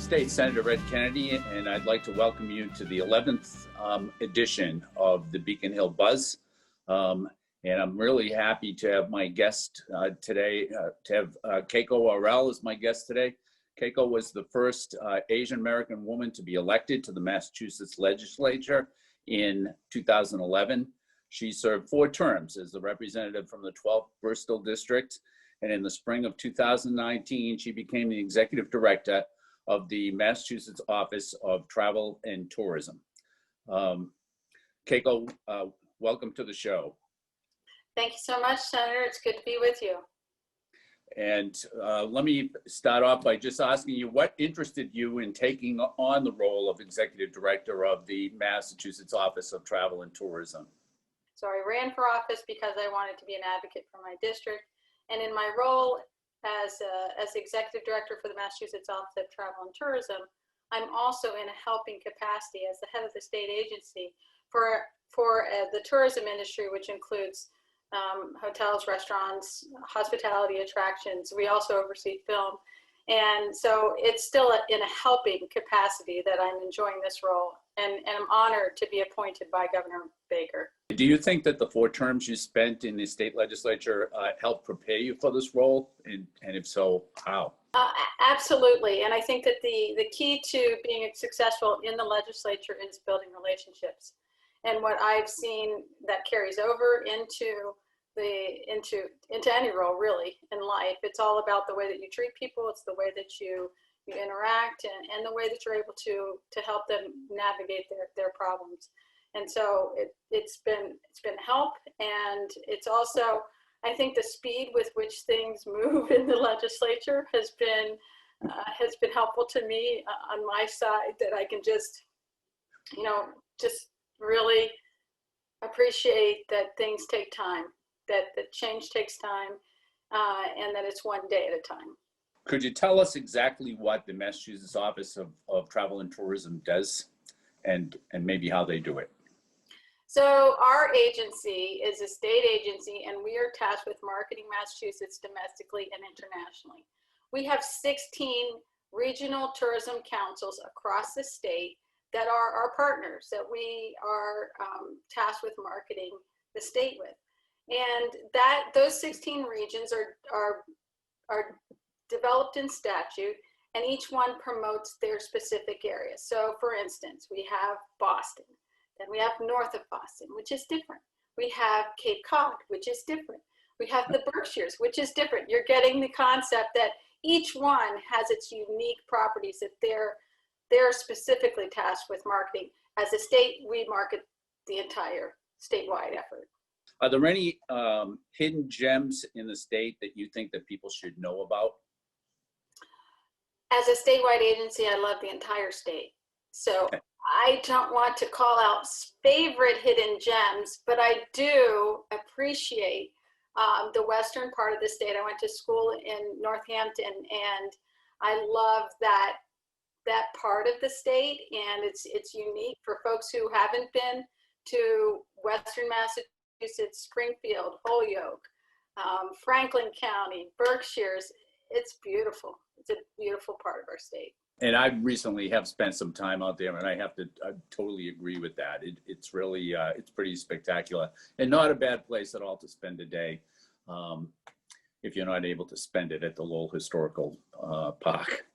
State Senator Ed Kennedy, and I'd like to welcome you to the 11th edition of the Beacon Hill Buzz. And I'm really happy to have my guest today, to have Keiko Orell as my guest today. Keiko was the first Asian American woman to be elected to the Massachusetts legislature in 2011. She served 4 terms as the representative from the 12th Bristol District. And in the spring of 2019, she became the executive director of the Massachusetts Office of Travel and Tourism. Keiko, welcome to the show. Thank you so much, Senator. It's good to be with you. And let me start off by just asking you, what interested you in taking on the role of executive director of the Massachusetts Office of Travel and Tourism? So I ran for office because I wanted to be an advocate for my district. And in my role as executive director for the Massachusetts Office of Travel and Tourism, I'm also in a helping capacity as the head of the state agency for the tourism industry, which includes hotels, restaurants, hospitality attractions. We also oversee film. And so it's still in a helping capacity that I'm enjoying this role, and I'm honored to be appointed by Governor Baker. Do you think that the 4 terms you spent in the state legislature helped prepare you for this role? And if so, how? Absolutely. And I think that the key to being successful in the legislature is building relationships. And what I've seen that carries over into any role really in life, it's all about the way that you treat people. It's the way that you interact and the way that you're able to help them navigate their problems. And so it's been help, and it's also, I think, the speed with which things move in the legislature has been helpful to me on my side, that I can just really appreciate that things take time, that change takes time, and that it's one day at a time. Could you tell us exactly what the Massachusetts Office of Travel and Tourism does, and maybe how they do it? So our agency is a state agency, and we are tasked with marketing Massachusetts domestically and internationally. We have 16 regional tourism councils across the state that are our partners, that we are tasked with marketing the state with. And those 16 regions are developed in statute, and each one promotes their specific areas. So for instance, we have Boston, then we have north of Boston, which is different. We have Cape Cod, which is different. We have the Berkshires, which is different. You're getting the concept that each one has its unique properties that they're specifically tasked with marketing. As a state, we market the entire statewide effort. Are there any hidden gems in the state that you think that people should know about? As a statewide agency, I love the entire state. So I don't want to call out favorite hidden gems, but I do appreciate the western part of the state. I went to school in Northampton, and I love that part of the state, and it's unique for folks who haven't been to western Massachusetts, Springfield, Holyoke, Franklin County, Berkshires. It's beautiful. It's a beautiful part of our state. And I recently have spent some time out there, and I totally agree with that. It's really, it's pretty spectacular, and not a bad place at all to spend a day if you're not able to spend it at the Lowell Historical Park.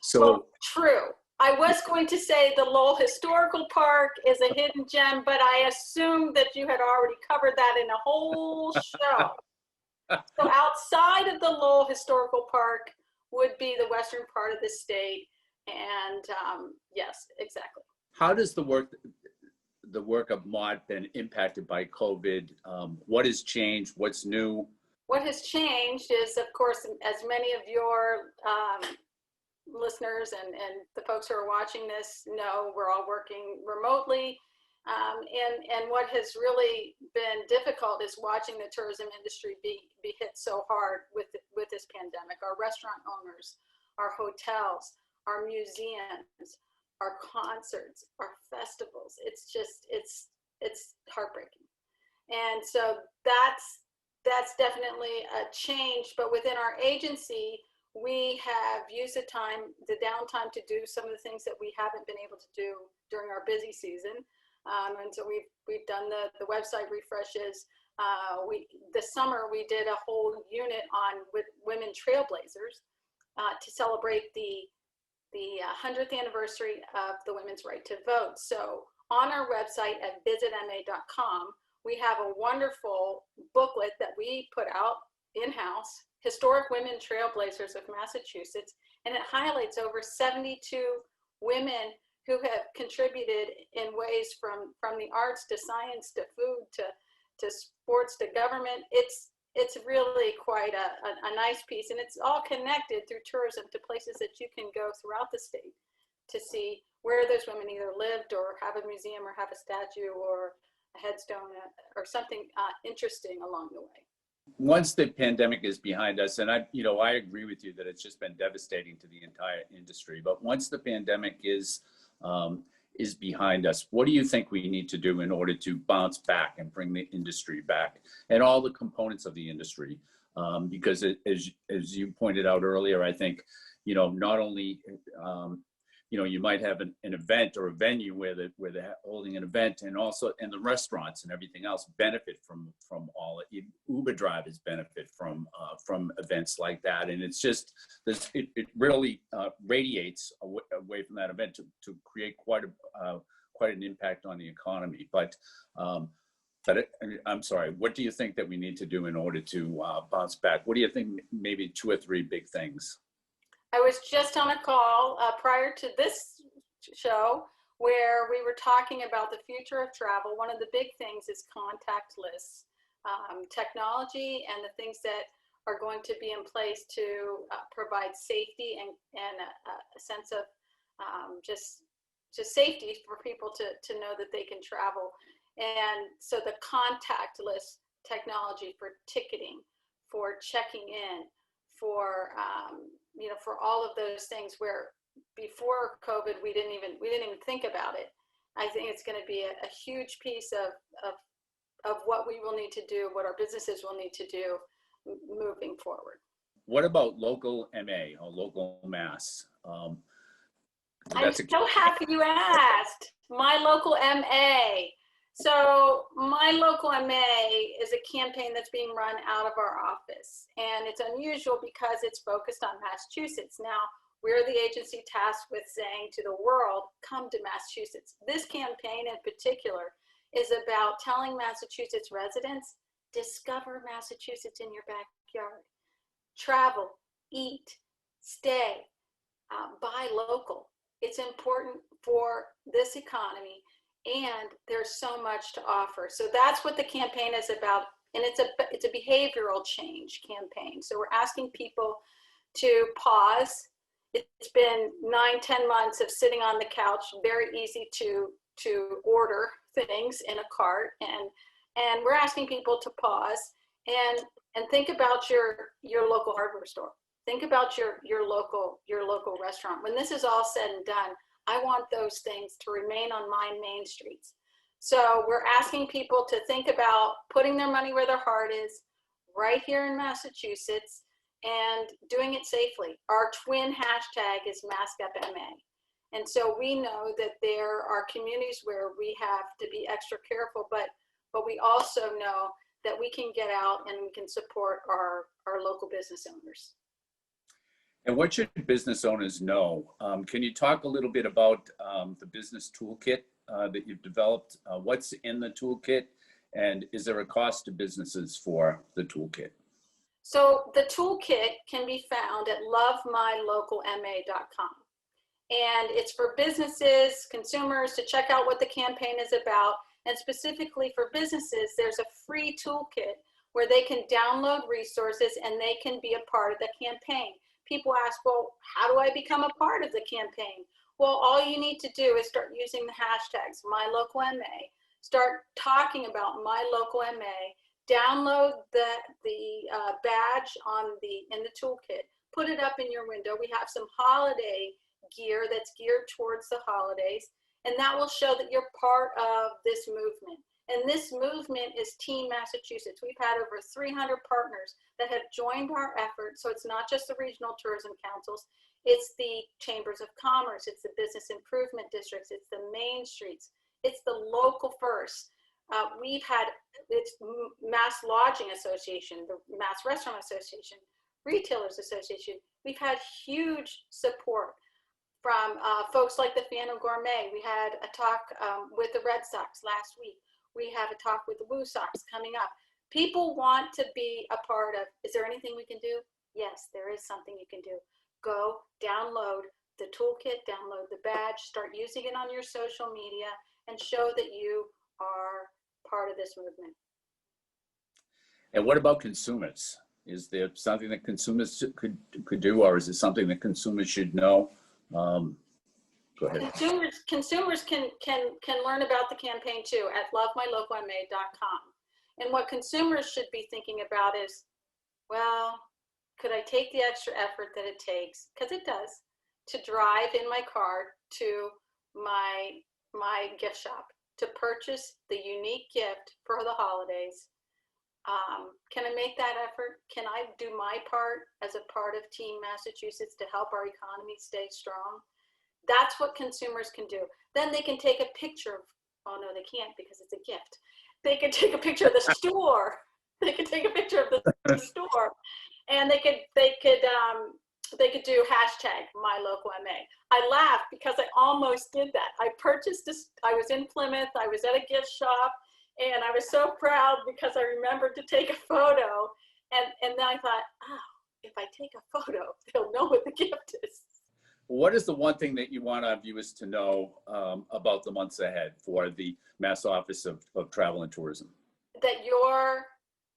So well, true. I was going to say the Lowell Historical Park is a hidden gem, but I assumed that you had already covered that in a whole show. So outside of the Lowell Historical Park would be the western part of the state. And yes, exactly. How does the work of MOD been impacted by COVID? What has changed? What's new? What has changed is, of course, as many of your listeners and the folks who are watching this know, we're all working remotely. And what has really been difficult is watching the tourism industry be hit so hard with this pandemic. Our restaurant owners, our hotels, our museums, our concerts, our festivals. It's just, it's heartbreaking. And so that's definitely a change. But within our agency, we have used the downtime to do some of the things that we haven't been able to do during our busy season. And so we've done the website refreshes. This summer we did a whole unit on with women trailblazers to celebrate the 100th anniversary of the women's right to vote. So on our website at VisitMA.com, we have a wonderful booklet that we put out in-house, Historic Women Trailblazers of Massachusetts, and it highlights over 72 women who have contributed in ways from the arts to science to food to sports to government. It's really quite a nice piece, and it's all connected through tourism to places that you can go throughout the state to see where those women either lived or have a museum or have a statue or a headstone or something interesting along the way. Once the pandemic is behind us, and I agree with you that it's just been devastating to the entire industry, but once the pandemic is behind us, what do you think we need to do in order to bounce back and bring the industry back and all the components of the industry? Because as you pointed out earlier, I think, not only, you might have an event or a venue where they're holding an event, and the restaurants and everything else benefit from all it. Uber drivers benefit from events like that, and it's just it really radiates away from that event to create quite an impact on the economy. But I'm sorry, what do you think that we need to do in order to bounce back? What do you think? Maybe 2 or 3 big things. I was just on a call prior to this show where we were talking about the future of travel. One of the big things is contactless technology and the things that are going to be in place to provide safety and a sense of just safety for people to know that they can travel. And so the contactless technology for ticketing, for checking in, for for all of those things where before COVID we didn't even think about it. I think it's going to be a huge piece of what we will need to do, what our businesses will need to do moving forward. What about local MA or local mass? I'm so happy you asked. My local MA. So my local MA is a campaign that's being run out of our office, and it's unusual because it's focused on Massachusetts. Now, we're the agency tasked with saying to the world, come to Massachusetts. This campaign in particular is about telling Massachusetts residents, discover Massachusetts in your backyard. Travel, eat, stay, buy local. It's important for this economy, and there's so much to offer. So that's what the campaign is about, and it's a behavioral change campaign. So we're asking people to pause. It's been 9-10 months of sitting on the couch, very easy to order things in a cart, and we're asking people to pause and think about your local hardware store. Think about your local restaurant. When this is all said and done, I want those things to remain on my main streets. So we're asking people to think about putting their money where their heart is, right here in Massachusetts, and doing it safely. Our twin hashtag is MaskUpMA. And so we know that there are communities where we have to be extra careful, but we also know that we can get out and we can support our local business owners. And what should business owners know? Can you talk a little bit about the business toolkit that you've developed? What's in the toolkit, and is there a cost to businesses for the toolkit? So the toolkit can be found at lovemylocalma.com. And it's for businesses, consumers to check out what the campaign is about. And specifically for businesses, there's a free toolkit where they can download resources and they can be a part of the campaign. People ask, well, how do I become a part of the campaign? Well, all you need to do is start using the hashtags MyLocalMA, start talking about MyLocalMA, download the badge in the toolkit, put it up in your window. We have some holiday gear that's geared towards the holidays, and that will show that you're part of this movement. And this movement is Team Massachusetts. We've had over 300 partners that have joined our effort. So it's not just the regional tourism councils, it's the chambers of commerce, it's the business improvement districts, it's the main streets, it's the local first. It's Mass Lodging Association, the Mass Restaurant Association, Retailers Association. We've had huge support from folks like the Phantom Gourmet. We had a talk with the Red Sox last week. We have a talk with the Woo Sox coming up. People want to be a part of, is there anything we can do? Yes, there is something you can do. Go download the toolkit, download the badge, start using it on your social media, and show that you are part of this movement. And what about consumers? Is there something that consumers could do, or is it something that consumers should know? Go ahead. Consumers can learn about the campaign too at lovemylocalma.com. And what consumers should be thinking about is, well, could I take the extra effort that it takes, because it does, to drive in my car to my gift shop to purchase the unique gift for the holidays? Can I make that effort? Can I do my part as a part of Team Massachusetts to help our economy stay strong? That's what consumers can do. Then they can take a picture of, oh no, they can't because it's a gift. They can take a picture of the store. They can take a picture of the store, and they could do hashtag #MyLocalMA. I laugh because I almost did that. I purchased this, I was in Plymouth, I was at a gift shop, and I was so proud because I remembered to take a photo. And then I thought, oh, if I take a photo, they'll know what the gift is. What is the one thing that you want our viewers to know about the months ahead for the Mass Office of Travel and Tourism? That your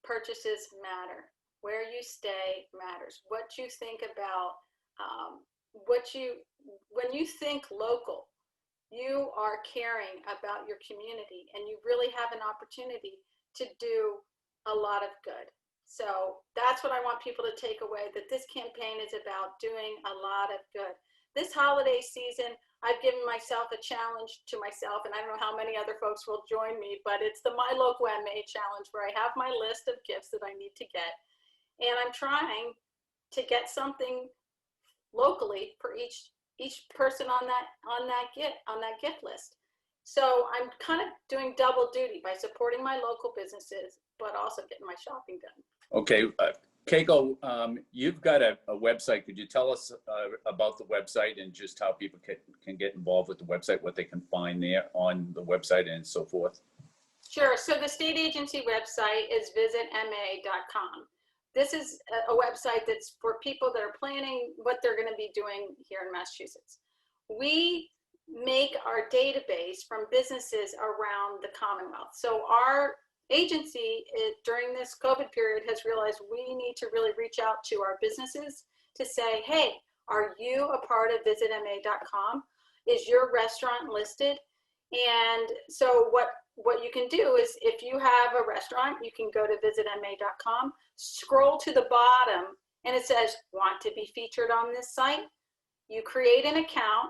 purchases matter. Where you stay matters. What you think about, when you think local, you are caring about your community, and you really have an opportunity to do a lot of good. So that's what I want people to take away, that this campaign is about doing a lot of good. This holiday season, I've given myself a challenge to myself, and I don't know how many other folks will join me, but it's the My Local MA challenge, where I have my list of gifts that I need to get. And I'm trying to get something locally for each person on that gift list. So I'm kind of doing double duty by supporting my local businesses, but also getting my shopping done. Okay, Keiko, you've got a website. Could you tell us about the website and just how people can get involved with the website, what they can find there on the website and so forth? Sure. So the state agency website is VisitMA.com. This is a website that's for people that are planning what they're going to be doing here in Massachusetts. We make our database from businesses around the Commonwealth. So our agency during this COVID period has realized we need to really reach out to our businesses to say, hey, are you a part of VisitMA.com? Is your restaurant listed? And so what you can do is, if you have a restaurant, you can go to VisitMA.com, scroll to the bottom, and it says, want to be featured on this site? You create an account,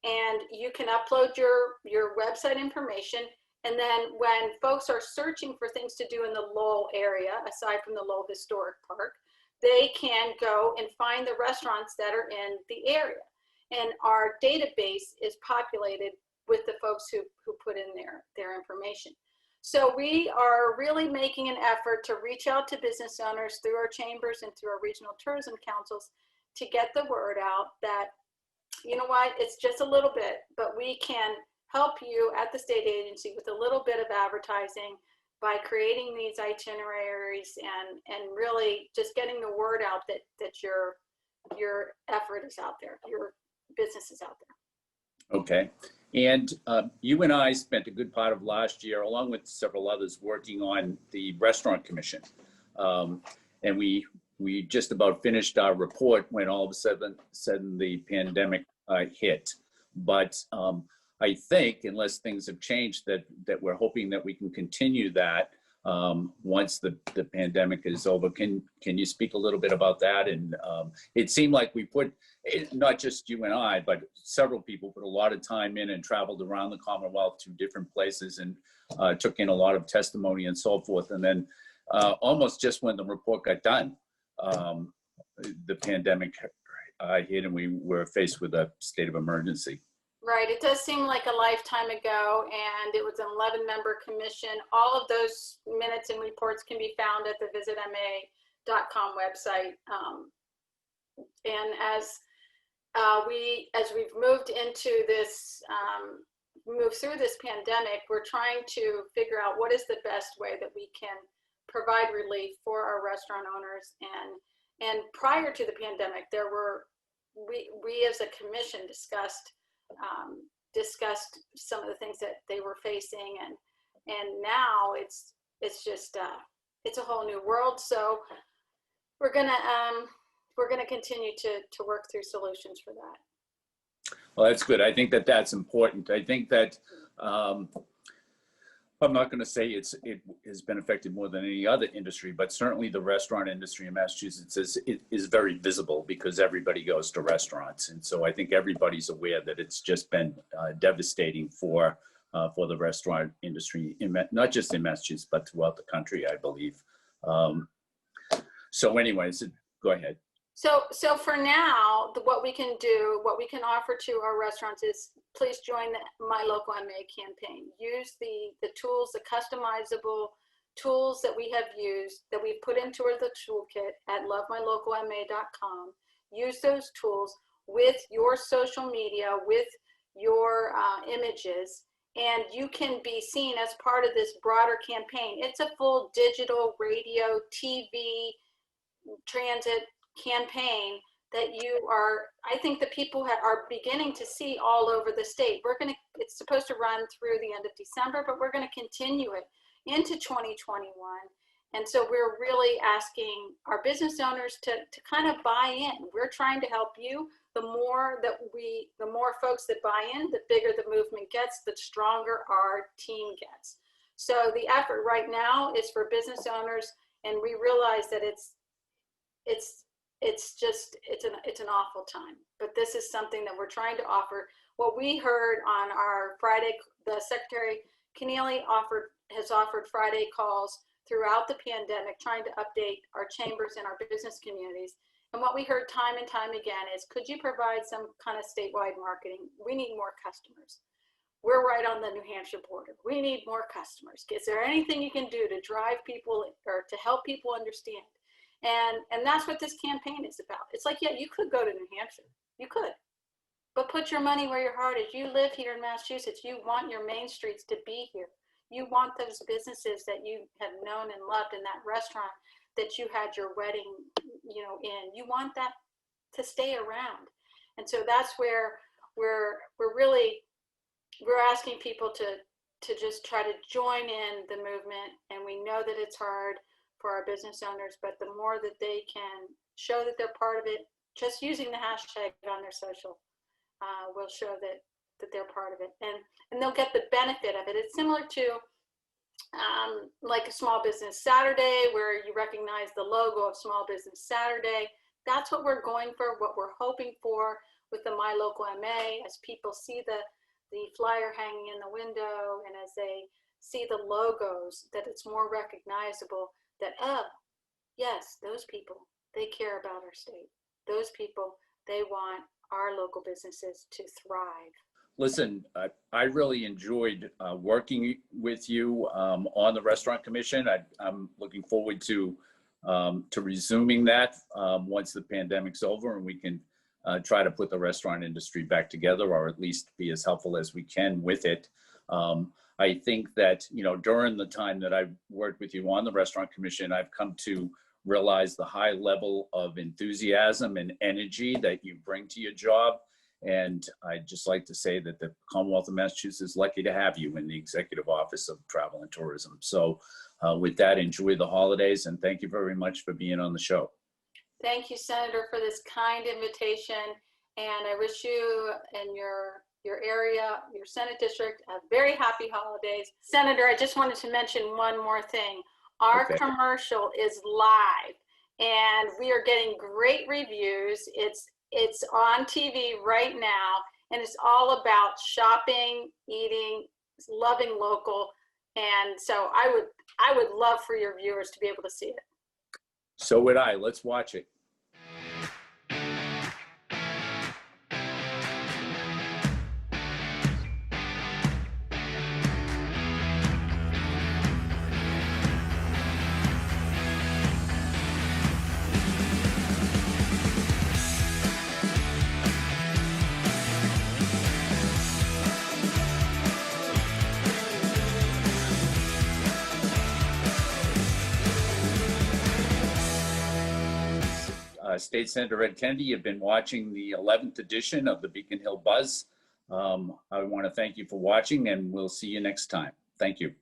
and you can upload your website information. And then when folks are searching for things to do in the Lowell area, aside from the Lowell Historic Park, they can go and find the restaurants that are in the area. And our database is populated with the folks who put in their information. So we are really making an effort to reach out to business owners through our chambers and through our regional tourism councils to get the word out that, you know what, it's just a little bit, but we can help you at the state agency with a little bit of advertising by creating these itineraries and really just getting the word out that your effort is out there, your business is out there. Okay. And you and I spent a good part of last year, along with several others, working on the Restaurant Commission. And we just about finished our report when all of a sudden the pandemic hit. But I think, unless things have changed, that we're hoping that we can continue that once the pandemic is over. Can you speak a little bit about that? And it seemed like we put, not just you and I, but several people put a lot of time in and traveled around the Commonwealth to different places and took in a lot of testimony and so forth. And then almost just when the report got done, the pandemic hit and we were faced with a state of emergency. Right. It does seem like a lifetime ago, and it was an 11-member commission. All of those minutes and reports can be found at the VisitMA.com website. And as we've moved into this, move through this pandemic, we're trying to figure out what is the best way that we can provide relief for our restaurant owners. And prior to the pandemic, we as a commission discussed some of the things that they were facing, and now it's just it's a whole new world. So we're gonna continue to work through solutions for that. Well, that's good. I think that that's important. I think that I'm not going to say it has been affected more than any other industry, but certainly the restaurant industry in Massachusetts is very visible because everybody goes to restaurants. And so I think everybody's aware that it's just been devastating for the restaurant industry, not just in Massachusetts, but throughout the country, I believe. So anyways, go ahead. So for now, what we can do, what we can offer to our restaurants is please join the My Local MA campaign. Use the tools, the customizable tools that we have used, that we've put into the toolkit at lovemylocalma.com. Use those tools with your social media, with your images, and you can be seen as part of this broader campaign. It's a full digital, radio, TV, transit campaign that I think the people are beginning to see all over the state. It's supposed to run through the end of December, but we're going to continue it into 2021. And so we're really asking our business owners to kind of buy in. We're trying to help you. The more folks that buy in, the bigger the movement gets, the stronger our team gets. So the effort right now is for business owners, and we realize that it's an awful time, but this is something that we're trying to offer. What we heard on our Friday, the Secretary Keneally has offered Friday calls throughout the pandemic, trying to update our chambers and our business communities. And what we heard time and time again is, could you provide some kind of statewide marketing? We need more customers. We're right on the New Hampshire border. We need more customers. Is there anything you can do to drive people or to help people understand? And that's what this campaign is about. It's like, yeah, you could go to New Hampshire. You could. But put your money where your heart is. You live here in Massachusetts. You want your main streets to be here. You want those businesses that you have known and loved, in that restaurant that you had your wedding, in. You want that to stay around. And so that's where we're asking people to just try to join in the movement. And we know that it's hard for our business owners, but the more that they can show that they're part of it, just using the hashtag on their social will show that they're part of it, and they'll get the benefit of it. It's similar to like a Small Business Saturday, where you recognize the logo of Small Business Saturday. That's what we're going for, what we're hoping for with the My Local MA, as people see the flyer hanging in the window, and as they see the logos, that it's more recognizable. That, oh, yes, those people, they care about our state. Those people, they want our local businesses to thrive. Listen, I really enjoyed working with you on the Restaurant Commission. I'm looking forward to resuming that once the pandemic's over and we can try to put the restaurant industry back together, or at least be as helpful as we can with it. I think that, during the time that I've worked with you on the Restaurant Commission, I've come to realize the high level of enthusiasm and energy that you bring to your job. And I'd just like to say that the Commonwealth of Massachusetts is lucky to have you in the Executive Office of Travel and Tourism. So with that, enjoy the holidays, and thank you very much for being on the show. Thank you, Senator, for this kind invitation. And I wish you and your area, your Senate district, a very happy holidays. Senator, I just wanted to mention one more thing. Our Okay. commercial is live and we are getting great reviews. It's on TV right now and it's all about shopping, eating, loving local. And so I would love for your viewers to be able to see it. So would I. Let's watch it. State Senator Ed Kennedy, you've been watching the 11th edition of the Beacon Hill Buzz. I want to thank you for watching, and we'll see you next time. Thank you.